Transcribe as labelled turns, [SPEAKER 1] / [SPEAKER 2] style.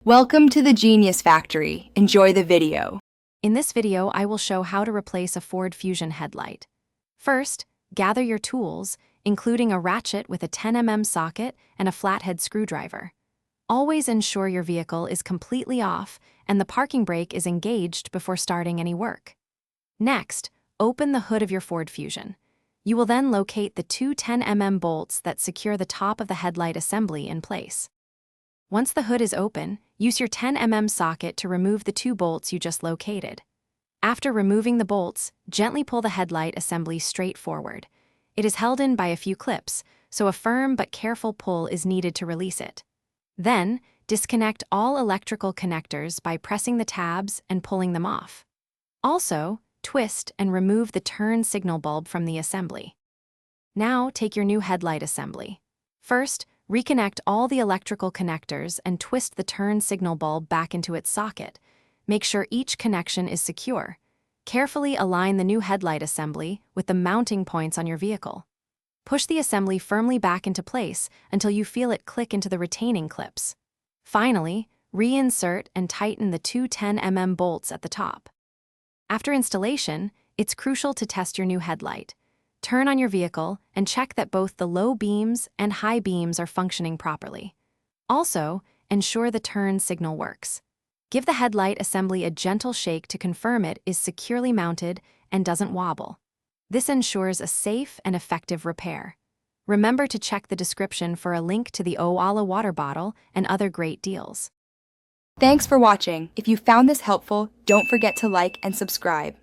[SPEAKER 1] Welcome to the Genius Factory. Enjoy the video.
[SPEAKER 2] In this video, I will show how to replace a Ford Fusion headlight. First, gather your tools, including a ratchet with a 10mm socket and a flathead screwdriver. Always ensure your vehicle is completely off and the parking brake is engaged before starting any work. Next, open the hood of your Ford Fusion. You will then locate the two 10mm bolts that secure the top of the headlight assembly in place. Once the hood is open, use your 10mm socket to remove the two bolts you just located. After removing the bolts, gently pull the headlight assembly straight forward. It is held in by a few clips, so a firm but careful pull is needed to release it. Then, disconnect all electrical connectors by pressing the tabs and pulling them off. Also, twist and remove the turn signal bulb from the assembly. Now, take your new headlight assembly. First, reconnect all the electrical connectors and twist the turn signal bulb back into its socket. Make sure each connection is secure. Carefully align the new headlight assembly with the mounting points on your vehicle. Push the assembly firmly back into place until you feel it click into the retaining clips. Finally, reinsert and tighten the two 10mm bolts at the top. After installation, it's crucial to test your new headlight. Turn on your vehicle and check that both the low beams and high beams are functioning properly. Also, ensure the turn signal works. Give the headlight assembly a gentle shake to confirm it is securely mounted and doesn't wobble. This ensures a safe and effective repair. Remember to check the description for a link to the Owala water bottle and other great deals.
[SPEAKER 1] Thanks for watching. If you found this helpful, don't forget to like and subscribe.